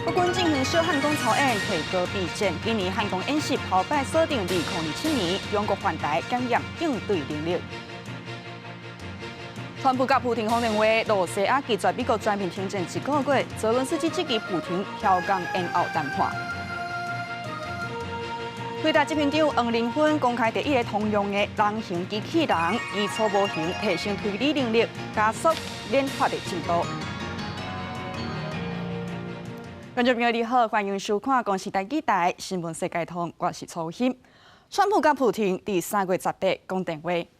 国军进行小汉光操演，提高备战。今年汉光演习后摆锁定2027年中国反台检验应对能力。川普甲普廷通电话，罗西亚拒绝美国全面停战1个月，泽伦斯基积极普廷调降延后谈判。对台集团长黄仁勋公开第一个通用的人形机器人，以初模型提升推理能力，加速研发的进度。观众朋友你好，欢迎收看公视台记台新闻世界通，我是曹欣。川普甲普廷伫3月10日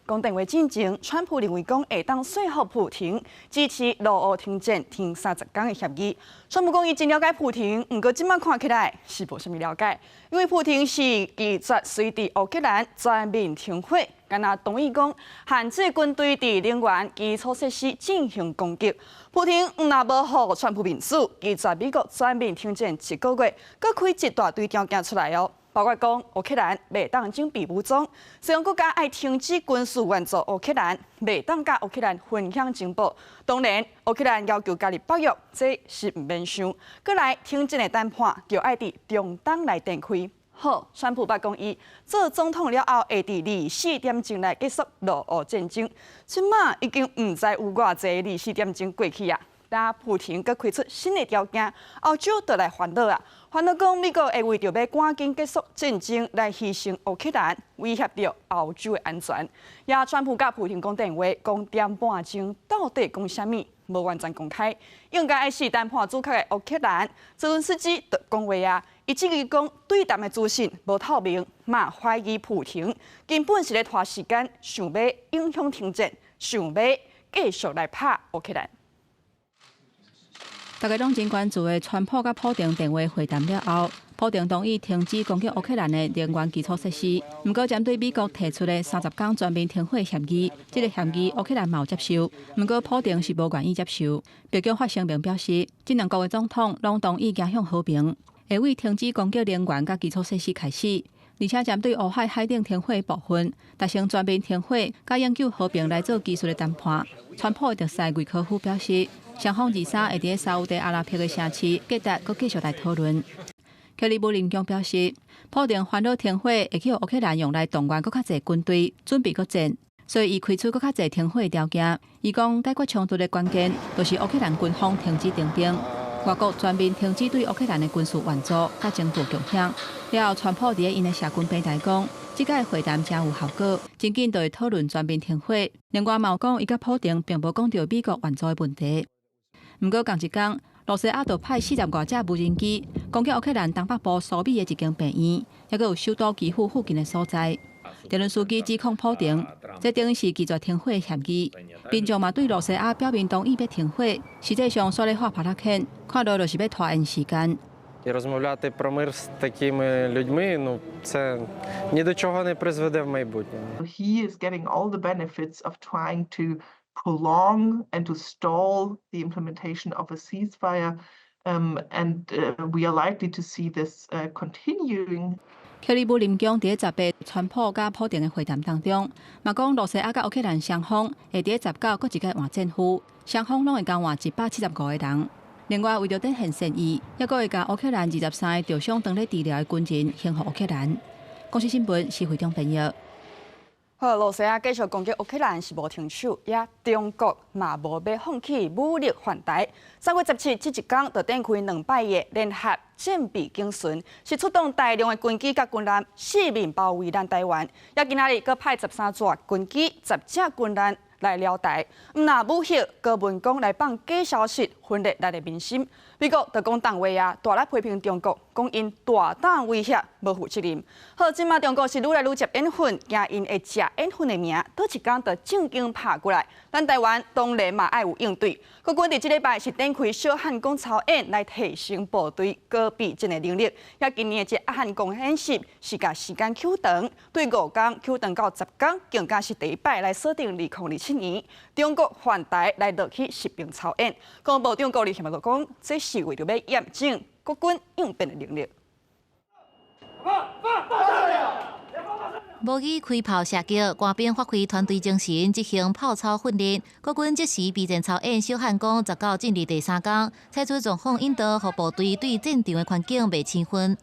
讲电话进前，川普认为讲会当说服普廷支持俄乌停战停30天的协议。川普讲伊真了解普廷，不过即摆看起来是无啥物了解，因为普廷是拒绝随伫乌克兰全面停火，敢若同意讲限制军队伫能源基础设施进行攻击。普廷若无予川普面子，拒绝美国全面停战1个月，搁开一大堆条件出来哦。包括讲乌克兰袂当整备武装，西方国家爱停止军事援助乌克兰，袂当甲乌克兰分享情报。当然，乌克兰要求加入北约，这是唔免想。搁来停战的谈判，就爱伫中东来展开。好，川普捌讲伊做总统了后，会伫24点钟来结束俄乌战争。即马已经唔知有偌济24点钟过去啊！但普廷搁开出新的条件，欧洲就来烦恼啊！烦恼讲美国会为着要赶紧结束战争来牺牲乌克兰，威胁到欧洲的安全。也川普甲普廷讲电话，讲点半钟到底讲啥物，无完全公开。应该爱是谈判主客的乌克兰，泽伦斯基就讲话啊，伊质疑讲对谈的资讯无透明，嘛怀疑普廷根本是咧拖时间，想要影响停战，想要继续来拍乌克兰。大家拢真关注的川普甲普廷电话会谈了后，普廷同意停止攻击乌克兰的能源基础设施。不过，针对美国提出的30天全面停火协议，这个协议乌克兰冇接受，不过普廷是无愿意接受。白宫发声明表示，这两国的总统拢同意走向和平，会为停止攻击能源甲基础设施开始，而且针对乌海海顶停火的部分，达成全面停火甲永久和平来做技术的谈判。川普的特使魏科夫表示，双方23会伫沙烏地阿拉伯的城市吉达，佮继续来讨论。克里姆林宫表示，普廷烦恼停火会去乌克兰用来动员佮较侪军队，准备佮战，所以伊开出佮较侪停火的条件。伊讲解决冲突的关键，就是乌克兰军方停止征兵，外国全面停止对乌克兰的军事援助，甲情报共享。了后，川普伫因的社群平台讲，即届会谈真有效果，真紧就会讨论全面停火。另外，嘛讲伊甲普廷并无讲到美国援助的问题。不过，同一天，罗西亚就派40多架无人机攻击乌克兰东北部苏米的一间病院，还佫有首都基辅附近的所在。泽伦斯基指控普廷，这等于是拒绝停火的协议。民众嘛对罗西亚表明同意要停火，实际上说咧画拍拉片，看到就是要拖延时间。І розмовляти про мир з такими людьми, ну це ні до чого не призведе в майбутньому. He is getting all the benefits of trying to prolong and to stall the implementation of a ceasefire, and we are likely to see this continuing. 克里姆林宫伫10日川普甲普廷的会谈当中，嘛讲罗西亚甲乌克兰双方会伫19搁一届换战俘，双方拢会交换175个人。另外，为着展现善意，还佫会甲乌克兰23个受伤当咧治疗的军人献互乌克兰。公司新闻是会中朋友。好，罗西亚继续攻击乌克兰是无停手，也中国嘛无要放弃武力还台。3月17这一天，就展开2摆的联合战备警巡，是出动大量的军机甲军舰，四面包围咱台湾。也今仔日佫派13座军机、10只军舰来了台，若武赫高文公来放假消息，分裂咱的民心。美国就讲动话啊，大力批评中国，讲因大胆威胁，无负责任。好，即马中国是愈来愈接烟粉，惊因会食烟粉的名，倒一天就正经拍过来。咱台湾当然嘛爱有应对。国军伫即礼拜是展开小汉光操演来提升部队高备战的能力。也今年的这汉光演习是甲时间扣长，对5天扣长到10天，更加是第一摆来锁定2027年中国反台来落去实兵操演。国防部长高立宪就讲，这是为着要验证国军应变的能力。模拟开炮射击，官兵发挥团队精神，执行炮操训练。国军即时备战操演小汉江19进入第3天，采取状况引导，让部队对战场的环境未侵犯。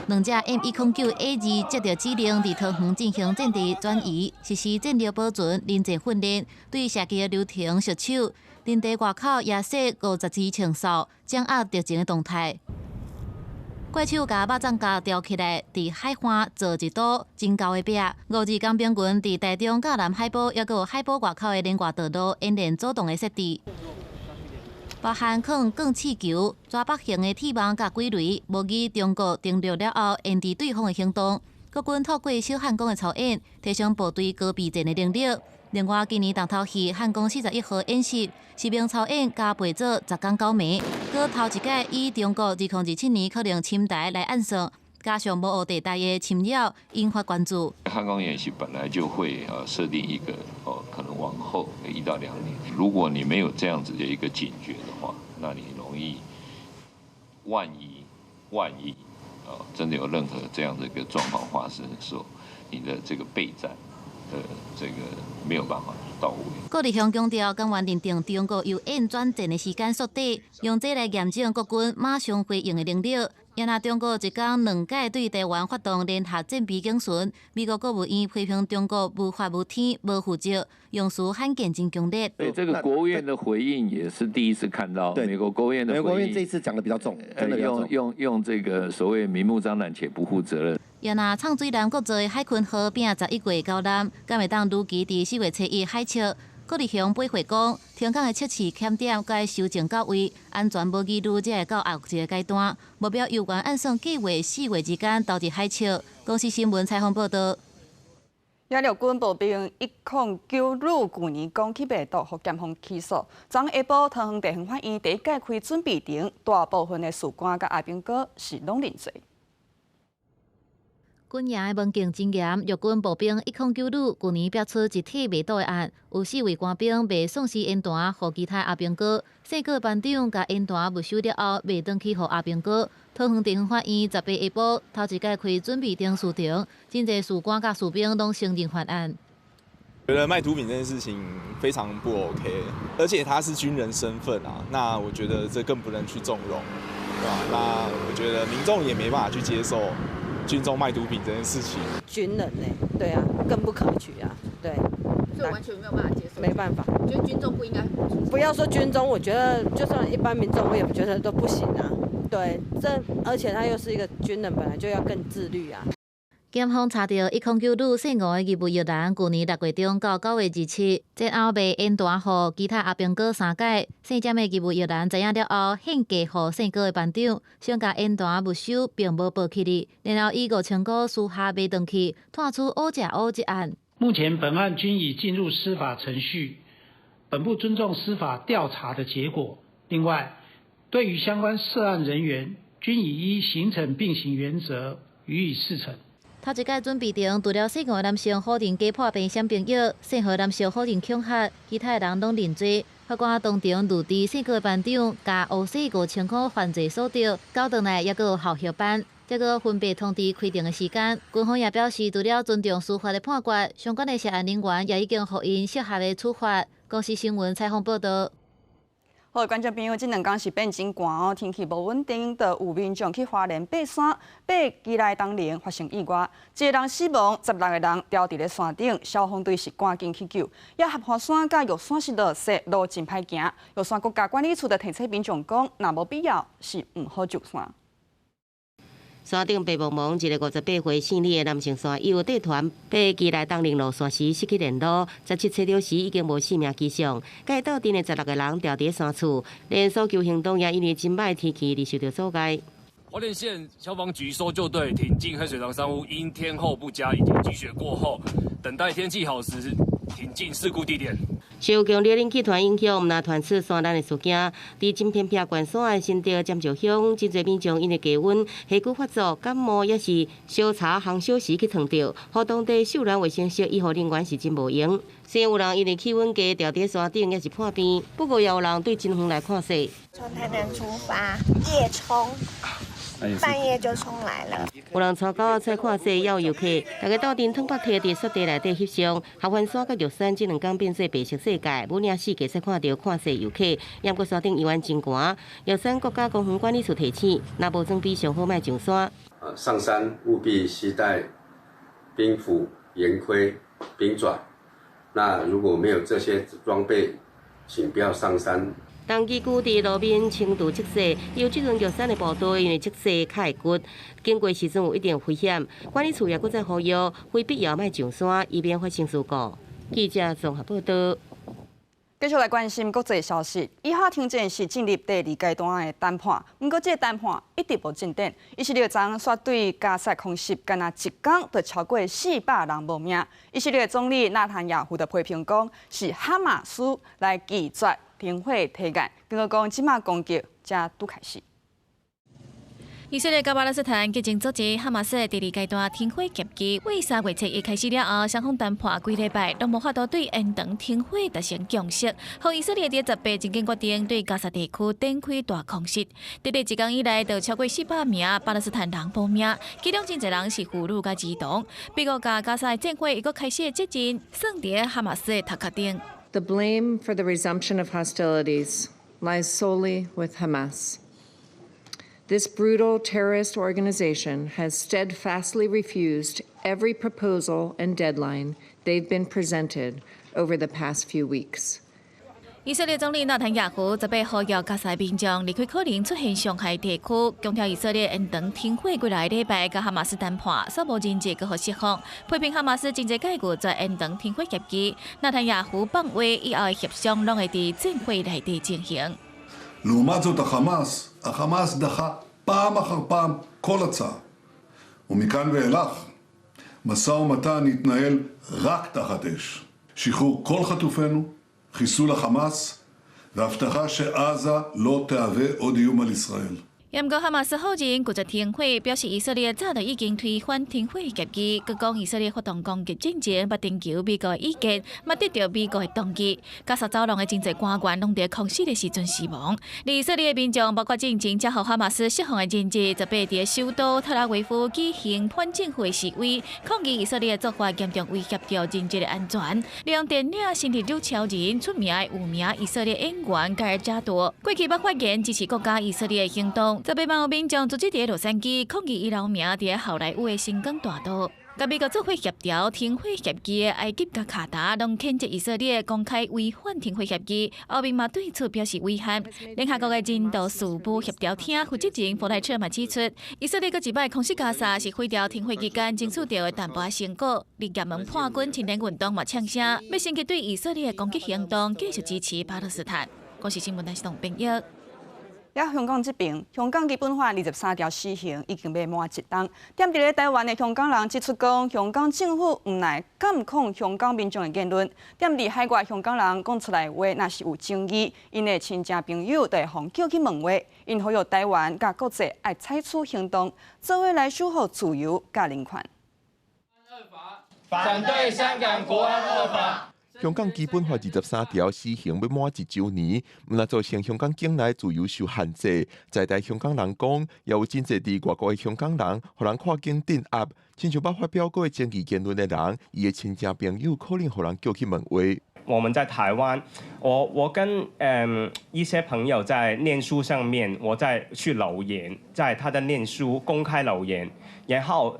2只 M109A2 接到指令，伫桃园进行阵地转移，实施战略保存、临战训练，对射击流程熟手。阵地外口夜色50支枪扫，掌握敌情的动态。怪手甲肉粽架吊起来，伫海岸做一堵真高的壁。5日工兵群伫台中、甲南海堡，抑有海堡外口的连外道路演练主动的设置，包含放降气球、抓北型的铁网甲鬼雷，模拟中国登陆了后应对对方的行动。国军透过小汉江的操演，提升部队高备战的能力。另外，今年重头戏汉江41号演习，士兵操演加陪做10天9暝，搁头一届以中国2027年可能侵台来暗算，加上无学地带的侵扰，引发关注。汉江演习本来就会设定一个可能往后1到2年，如果你没有这样子的一个警觉的话，那你容易万一真的有任何这样的一个状况发生的时候，你的这个备战这个没有办法到位。郭立雄强调，甘愿认定中国由演转战的时间缩短，用这来验证国军马上回应的能力。也若中国一天2届对台湾发动联合战备警巡，美国国务院批评中国无法无天、无负责，用词罕见真强烈。对这个国务院的回应也是第一次看到，美国国务院的回应，美国国务院这一次讲的比较重，真的比较重。用这个所谓明目张胆且不负责任。也若畅水南国造的海鲲号并11月交南，敢会当如期伫4月初1海测。郭立雄补回讲，停港的测试欠点该修正到位，安全无疑虑才会到后一个阶段。目标有关按算计划4月之间投入海测。公司新闻采访报道。也陆军步兵109旅去年攻击病毒，互检方起诉。昨下晡，桃园地方法院第一届开准备庭，大部分的士官甲阿兵哥是拢认罪。军营的门禁真严，陆军步兵109旅去年标出一体未倒的案，有4位官兵被丧失烟弹，互其他阿兵哥。4个班长甲烟弹没收了后，袂转去互阿兵哥。桃园地方法院18下晡头一届开准备庭诉庭，真侪士官甲士兵拢承认犯案。觉得卖毒品这件事情非常不 OK， 而且他是军人身份啊，那我觉得这更不能去纵容，对吧？那我觉得民众也没办法去接受军中卖毒品这件事情。军人呢？对啊，更不可取啊，对。所以完全没有办法接受。没办法，我觉得军中不应该。不要说军中，我觉得就算一般民众，我也觉得都不行啊。对，而且他又是一个军人，本来就要更自律啊。检方查到109旅姓吴的义务役人，去年6月中到9月27，前后被烟弹互其他阿兵哥3届。姓詹的义务役人知影了后，献价互姓高的班长，想甲烟弹没收，并无报起哩，然后以5000块私下卖转去，探出乌食乌一案。目前本案均已进入司法程序，本部尊重司法调查的结果。另外，对于相关涉案人员，均已依刑惩并行原则予以释惩。头一届准备庭，除了姓吴的男性否认家破病闪朋友，姓何男性否认恐吓，其他人拢认罪。法官当场录制姓高的班长加乌西5000块犯罪所得，交回来也有后续班，再个分别通知开庭的时间。军方也表示，除了尊重司法的判决，相关的涉案人员也已经予因适合的处罚。公司新闻采访报道。好，观众朋友，这2天是变真寒哦，天气无稳定，就有民众去花莲爬山，爬基来当年发生意外，1个人死亡，16个人吊伫咧山顶，消防队是赶紧去救。也合欢山甲玉山是落雪，路真歹行。玉山国家管理处的提醒民众讲，若无必要是唔好上山。山顶白茫茫，一个58岁姓李的男性山友带团爬基来当年路线时失去联络，17找到时已经无生命迹象。该岛镇的16个人吊伫山厝，连搜救行动也因为真歹天气而受到阻碍。花莲县消防局搜救队挺进黑水塘山屋，因天候不佳以及积雪过后，等待天气好时挺进事故地点。受强烈冷气团影响，毋但传出山难的事件，伫真偏僻关山的新竹尖石乡，真侪民众因为低温、下骨发作、感冒，也是小茶烘烧时去烫到，互当地秀兰卫生室医护人员是真无用。虽然有人因为气温低吊伫山顶，也是破病，不过也有人对真远来看雪。从台南出发，夜冲。半夜就冲来了。有人带狗仔看戏，也有游客，大家斗阵汤巴摕伫雪地内底翕相。合欢山甲玉山这2天变做白色世界，每领4加看到看戏游客，也阁山顶意愿真悬。玉山国家公园管理处提醒，若无装备上好莫上山。上山务必携带冰斧、岩盔、冰爪。那如果没有这些装备，请不要上山。当机具伫路面轻度积雪，有即阵玉山的部队因为积雪较会骨，经过时阵有一定危险。管理处也搁再呼吁，非必要莫上山，以免发生事故。记者综合报道。继续来关心国际消息，以哈停战是进入第2阶段的谈判，不过这谈判一直无进展。以色列昨说对加沙空袭，干那1天就超过400人无命。以色列总理纳坦雅胡的批评讲，是哈马斯来拒绝停火提案，更佮讲即马攻击才拄开始。以色列甲巴勒斯坦激进组织哈马斯的第2阶段停火协议，为3月7日开始了后，双方谈判几礼拜都无法度对延长停火达成共识，让以色列伫18真经决定对加沙地区展开大空袭。短短1天以来，就超过400名巴勒斯坦人亡命，其中真侪人是妇女甲儿童。美国甲加沙的战火又搁开始接近，算伫哈马斯的头壳顶。The blame for the resumption of hostilities lies solely with Hamas. This brutal terrorist organization has steadfastly refused every proposal and deadline they've been presented over the past few weeks. 以色列总理纳坦雅胡则被呼吁加沙民众离开可能出现伤害地区，强调以色列延长停火几来礼拜，甲哈马斯谈判，所无人质搁互释放，批评哈马斯真侪解决在延长停火协议。纳坦雅胡放话，以后的协商拢会伫战火内底进行。 לעומת זאת החמאס דחה פעם אחר פעם כל הצעה. ומכאן ואילך, משא ומתן יתנהל רק תחת אש. שחרור כל חטופינו, חיסול החמאס, והבטחה שעזה לא תהווה עוד איום על ישראל. 不过哈马斯后人拒绝停火，表示以色列早就已经推翻停火协议。佮讲以色列发动攻击进前，不征求美国的意见，嘛得到美国的同意。加沙走廊的真侪官员拢伫空袭的时阵死亡。以色列民众包括进前接获哈马斯释放的人质，则被伫首都特拉维夫举行反政府示威，抗议以色列做法严重威胁到人质的安全。利用电影《星期六超人》出名的有名以色列演员盖尔加多，过去捌发言支持国家以色列的行动。 则被网民众组织伫洛杉矶抗议伊留名伫好莱坞的星光大道。甲美国做伙协调停火协议的埃及甲卡达，拢谴责以色列公开违反停火协议。欧盟嘛对此表示遗憾。联合国的人道事务协调厅负责人弗莱彻嘛指出，以色列搁一摆空袭加沙是毁掉停火期间争取到的淡薄成果。立也门破军青年运动嘛呛声，要升级对以色列的攻击行动，继续支持巴勒斯坦。我是新闻台同朋友。 了香港这边，香港基本法23条施行已经被满1冬。踮伫咧台湾的香港人指出讲，香港政府唔来监控香港民众的言论。踮伫海外香港人讲出来话，若是有争议，因的亲戚朋友就会互叫去问话。因呼吁台湾甲国际爱采取行动，做伙来守护自由甲人权。反对香港国安恶法。 香港基本法23条施行要满1周年，毋但造成香港境内自由受限制，在台香港人讲，也有真侪伫外国的香港人，互人跨境镇压，亲像捌发表过争议言论的人，伊的亲戚朋友可能互人叫去问话。我们在台湾，我跟一些朋友在念书上面，我在去留言，在他的念书公开留言，然后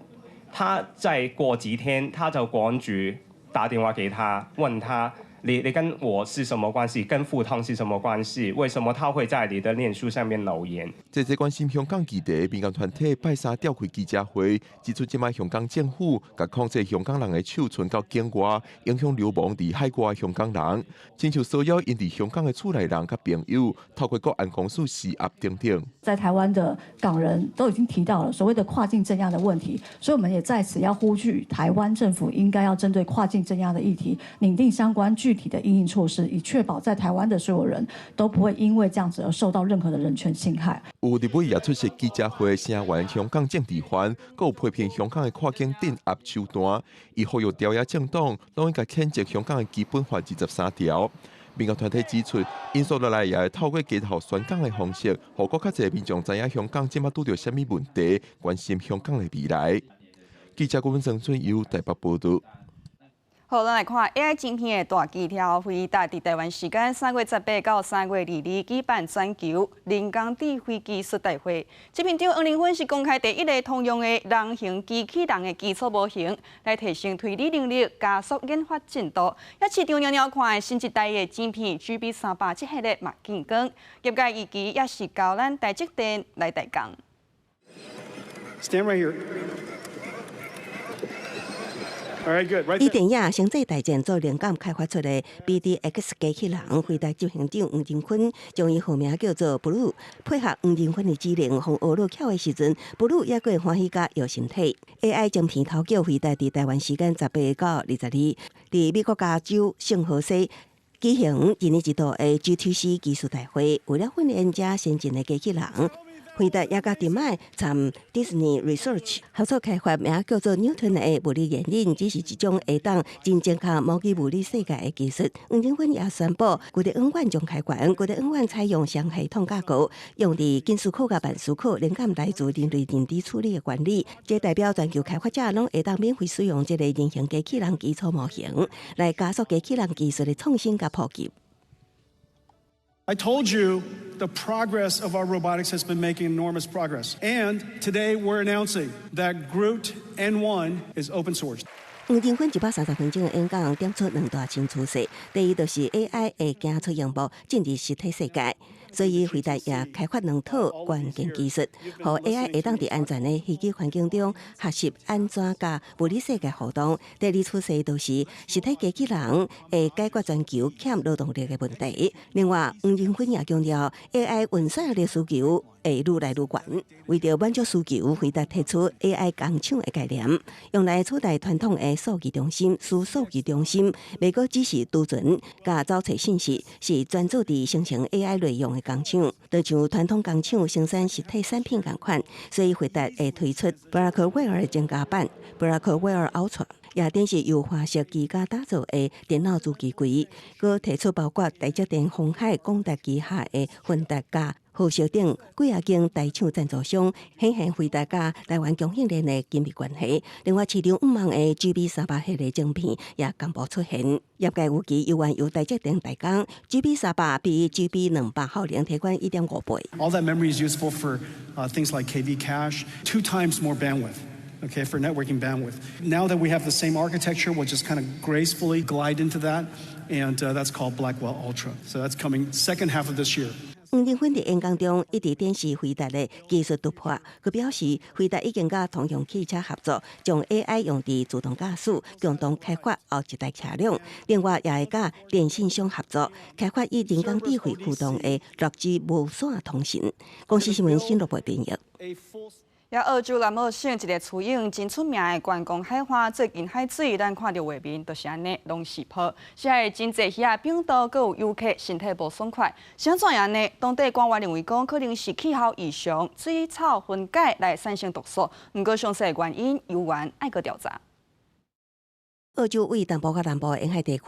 他再过几天，他就国安局 打电话给他，问他你跟我是什么关系？跟富汤是什么关系？为什么他会在你的脸书上面留言？这关心香港议题民间团体拜三召开记者会，指出即摆香港政府甲控制香港人的手存到境外，影响流亡伫海外的香港人，亲像骚扰因伫香港的厝内人甲朋友，透过国安公署施压等等。在台湾的港人都已经提到了所谓的跨境镇压的问题，所以我们也在此要呼吁台湾政府应该要针对跨境镇压的议题，拟定相关具体的因应措施，以确保在台湾的所有人都不会因为这样子而受到任何的人权侵害。有立委也出席记者会，声援香港政治犯，佮有批评香港的跨境镇压手段。伊呼吁朝野政党拢应该谴责香港的基本法23条。民间团体指出，因素落来也会透过街头宣讲的方式，让更较侪民众知影香港即马拄着什么问题，关心香港的未来。记者郭文成由台北报道。好，咱来看 AI 晶片的大机条，回答伫台湾时间3月18到3月22举办全球人工智慧技术大会。这篇张黄玲芬是公开第一个通用的人形机器人的基础模型，来提升推理能力，加速研发进度。也市场了看的新一代的晶片 GB300这系列嘛见光，业界预期也是交咱台积电来代工。Stand right here. 以电影星际大战做灵感开发出的 BDX 机器人，回答执行长黄仁勋将伊号名叫做 Blue， 配合黄仁勋的指令，从学路巧的时阵 ，Blue 也过欢喜甲摇身体。AI 晶片头叫回答伫台湾时间18到22，伫美国加州圣荷西举行一年一度的 GTC 技术大会，为了训练这先进的机器人。回答也甲迪麦参 Disney Research 合作开发名叫做 Newton 的物理原理，只是一种会当真正靠模拟物理世界的技术。黄仁勋也宣布，古德恩院将开馆，古德恩院采用双系统架构，用伫金属库甲万斯库，灵感来自人类认知处理的原理。这代表全球开发者拢会当免费使用这个人形机器人基础模型，来加速机器人技术的创新甲普及。I told you the progress of our robotics has been making enormous progress. And today we're announcing that Groot N1 is open source. 黄仁勋130分钟的演讲点出两大新趋势，第一就是 AI 会行出荧幕进入实体世界，所以回答也开发两套关键技术，让 AI 会当伫安全的虚拟环境中学习安怎甲物理世界互动。第二趋势就是实体机器人会解决全球欠劳动力的问题。另外，黄仁勋也强调 AI 运算的需求会愈来愈悬，为着满足需求，回答提出 AI 工厂的概念，用来取代传统的数据中心、数据中心，袂过只是储存、甲找找信息，是专注伫生成 AI 内容的工厂，就像传统工厂生产实体产品共款。所以回答会推出 Blackwell 的增加版 Blackwell Ultra。也电是由化石机加打造的电脑主机柜，佮提出包括台积电、鸿海、广达旗下的混达加、浩小等几间大厂赞助商，显现回答甲台湾供应链的紧密关系。另外，市场5万的 GB300系列晶片也公布出现，业界预期有望由台积电代工 GB300 比 GB200效能提高1.5倍。All that memory is useful for things like KV cache, 2 times more bandwidth. Okay, for networking bandwidth. Now that we have the same architecture, we'll just kind of gracefully glide into that, and that's called Blackwell Ultra. So that's coming second half of this year. 黄仁勋伫演讲中一直展示回答的技术突破，佢表示回答已经甲通用汽车合作，将 AI 用伫自动驾驶，共同开发后一代车辆。另外，也会甲电信商合作，开发以人工智慧驱动的6G 无线通信。公司新闻新闻部编译。也澳洲南澳省一个雏鹰真出名的观光海花，最近海水咱看到画面就是安尼，拢是泡。现在真济鱼啊，冰岛阁有游客身体无爽快，是安怎样呢？当地官员认为讲，可能是气候异常、水草分解来产生毒素，不过详细原因有缘爱个调查。澳洲为东部甲南部的沿海地区，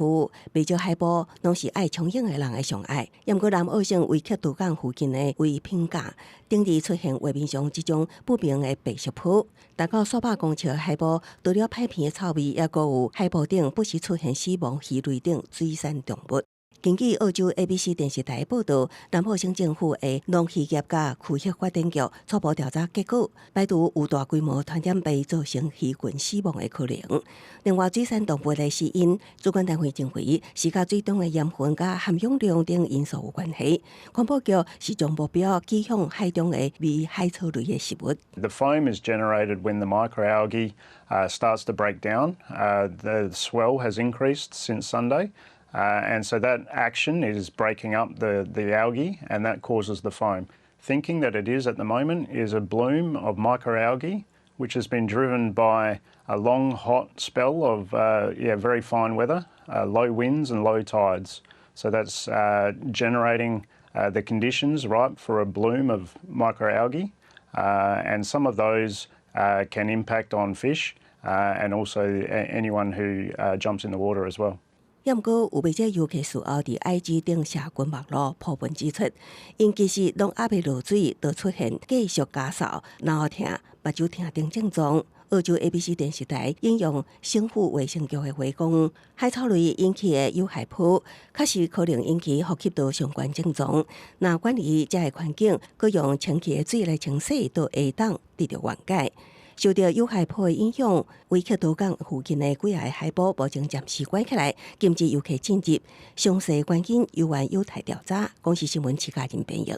未少海捕拢是爱冲泳的人的上爱。不过南澳省维克杜港附近的为评价，顶日出现画面上这种不明的白色泡，达到数百公尺的海捕，除了歹片的臭味，也阁有海捕顶不时出现死亡鱼类等水产动物。根据澳洲 ABC 电视台报道，南澳省政府的农渔业甲渔业发展局初步调查结果，排除有大规模传染病造成鱼群死亡的可能。另外，水产动物的死因，主管单位认为是甲水中的盐分甲含氧量等因素有关系。环保局是将目标指向海中的微海草类的食物。The foam is generated when the microalgae starts to break down. The swell has increased since Sunday. And so that action is breaking up the algae, and that causes the foam. Thinking that it is at the moment is a bloom of microalgae, which has been driven by a long, hot spell of very fine weather, low winds and low tides. So that's generating the conditions ripe for a bloom of microalgae, and some of those can impact on fish and also anyone who jumps in the water as well. 也毋过有记者尤其事后伫 IG 顶社群网络普遍指出，因其实拢还未落水，就出现继续咳嗽、脑痛、目睭疼等症状。澳洲 ABC 电视台引用省府卫生局的话讲，海草类引起的有害噗，确实可能引起呼吸道相关症状。那管理这个环境，佮用清气的水来清洗，都会当得到缓解。受到有害噗的影响，威克多港附近的几个海堡目前暂时关起来，禁止游客进入。详细关键由原有待调查。公视新闻齐家人编译。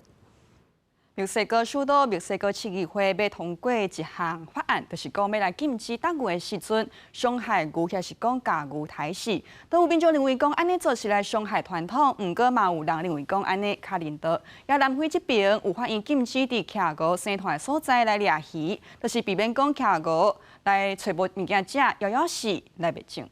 墨西哥首都墨西哥市议会要通过一项法案，就是讲要来禁止打牛的时阵伤害牛，或是讲甲牛刣死。都有民众认为讲安尼做是来伤害传统，毋过嘛有人认为讲安尼较人道。也南非这边有法院禁止伫徛牛生团的所在来掠鱼，就是避免讲徛牛来找无物件食，枵死来灭种。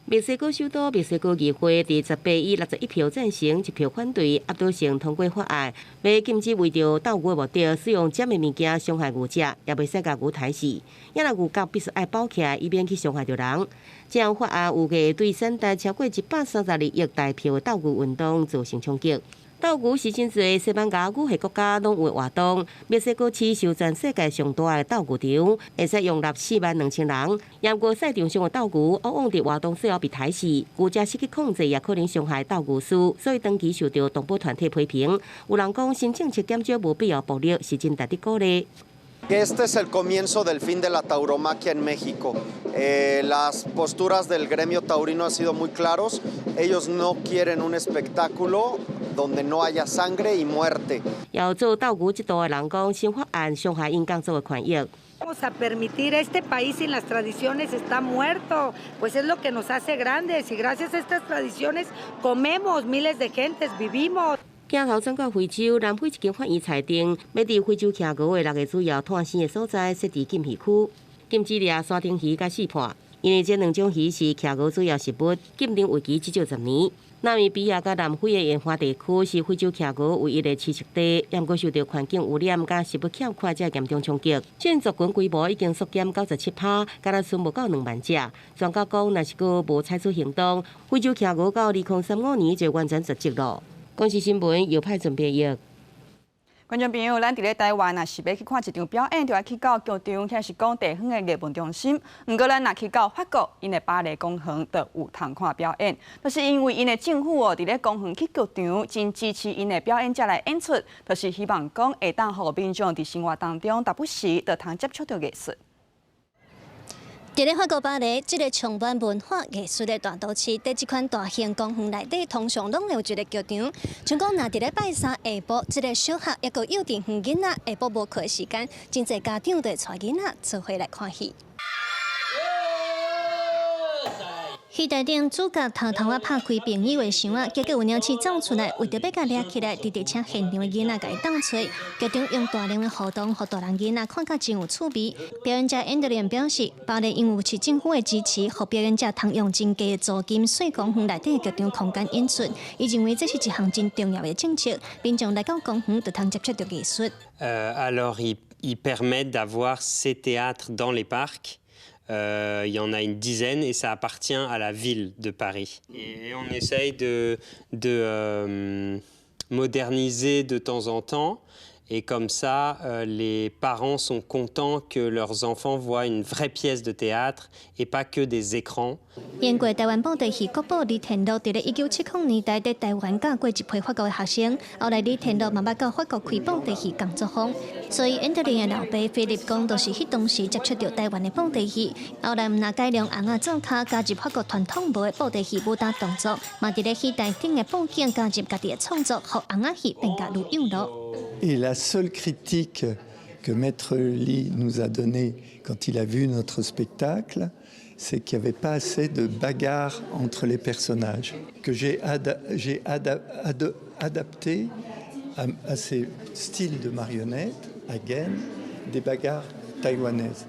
墨西哥首都墨西哥议会伫18以61票赞成、1票反对，压倒性通过法案，要禁止为着斗牛的目的使用尖的物件伤害牛只，也袂使甲牛刣死。也若牛角必须爱包起来，以免去伤害着人。这项法案有个对三大超过132亿大票的斗牛运动造成冲击。斗牛是真侪西班牙语系国家拢有活动。墨西哥市是全世界上大的斗牛场，会使容纳42000人。不过赛场上的斗牛往往伫活动时候被刣死，牛只失去控制，也可能伤害斗牛师，所以长期受到动保团体批评。有人讲新政策减少无必要暴力，是真值得鼓励。Este es el comienzo del fin de la tauromaquia en México. Las posturas del gremio taurino han sido muy claros. Ellos no quieren un espectáculo donde no haya sangre y muerte. 要做斗牛这道的人讲，新法案伤害因工作的权益。Vamos a permitir este país sin las tradiciones está muerto, pues es lo que nos hace grandes y gracias a estas tradiciones comemos miles de gentes, vivimos. 镜头转到非洲，南非一间法院裁定，要伫非洲徛牛的6个主要探生的所在设置禁渔区，禁止掠沙丁鱼甲试判，因为这两种鱼是徛牛主要食物，禁令为期至少10年。纳米比亚甲南非的沿海地区是非洲徛牛唯一的栖息地，也过受到环境污染甲食物欠缺才严重冲击。现族群规模已经缩减97%，敢若剩无到2万只。专家讲，若是阁无采取行动，非洲徛牛到2035年就完全绝迹了。公视新闻由派准编译。观众朋友，咱伫咧台湾，若是要去看一场表演，就要去到剧场，或是讲地方的艺文中心。毋过，咱若去到法国，因的巴黎公园，就有通看表演。就是因为因的政府伫咧公园去剧场，真支持因的表演者来演出，就是希望讲会当互民众伫生活当中，时不时就通接触到艺术。伫咧法国巴黎，这个充满文化艺术的大都市，伫这款大型公园内底，通常拢有一个剧场。像讲，若伫咧拜三下晡，这个小学抑个幼稚园囡仔下晡无课时间，真侪家长就带囡仔做伙来看戏。戏台顶主角偷偷啊拍开朋友的箱啊，结果有鸟鼠走出来，为着要甲掠起来，伫列车现场的囡仔甲伊当找。剧中用大量的互动，互大人囡仔看甲真有趣味。表演者 Andrian 表示，巴黎因为市政府的支持，互表演者通用真低的租金，税公园内底的剧场空间演出。伊认为这是一项真重要的政策，民众来到公园就通接触到艺术。Alors, ils permettent d'avoir ces théâtres dans les parcs. Il y en a une dizaine et ça appartient à la ville de Paris. Et on essaye de moderniser de temps en temps. Et comme ça, les parents sont contents que leurs enfants voient une vraie pièce de théâtre et pas que des écrans. 演过台湾本地戏国宝李天禄，伫咧1970年代在台湾教过一批法国的学生，后来李天禄慢慢到法国开本地戏工作坊。所以 Andrian 的老爸菲利讲，就是迄当时接触到台湾的本地戏，后来毋若改良红仔做卡，加入法国传统舞的本地戏武打动作，嘛伫咧戏台顶的布景加入家己的创作，互红仔戏变甲愈有路。Et la seule critique que Maître Lee nous a donnée quand il a vu notre spectacle, c'est qu'il n'y avait pas assez de bagarre entre les personnages, que j'ai adapté à ces styles de marionnettes, à Gaine, des bagarres taïwanaises.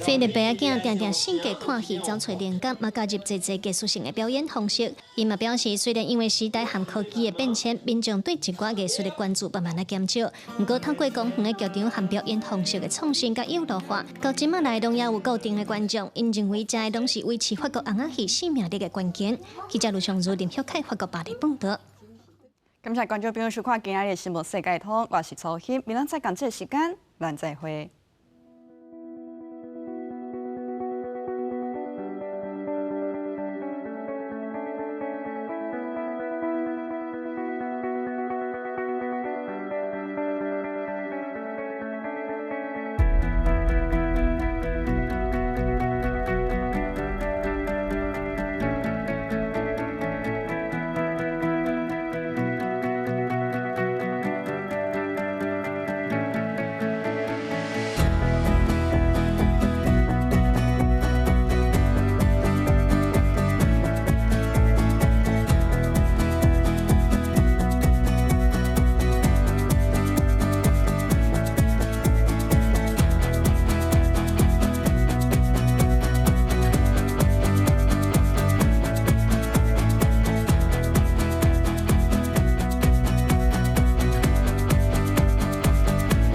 菲律宾仔定定性格看戏找找灵感，嘛加入侪技术性的表演方式。伊嘛表示，虽然因为时代和科技的变迁，民众对一寡艺术的关注慢慢的减少，不过透过公园的剧场和表演方式的创新甲有路化，到今仔来拢也有固定的观众。因认为这拢是维持法国红仔戏生命力的关键。记者卢尚如、林晓凯，法国巴黎报道。感谢观众朋友收看今日的新闻世界通，我是曹欣，明仔载同这时间，咱再会。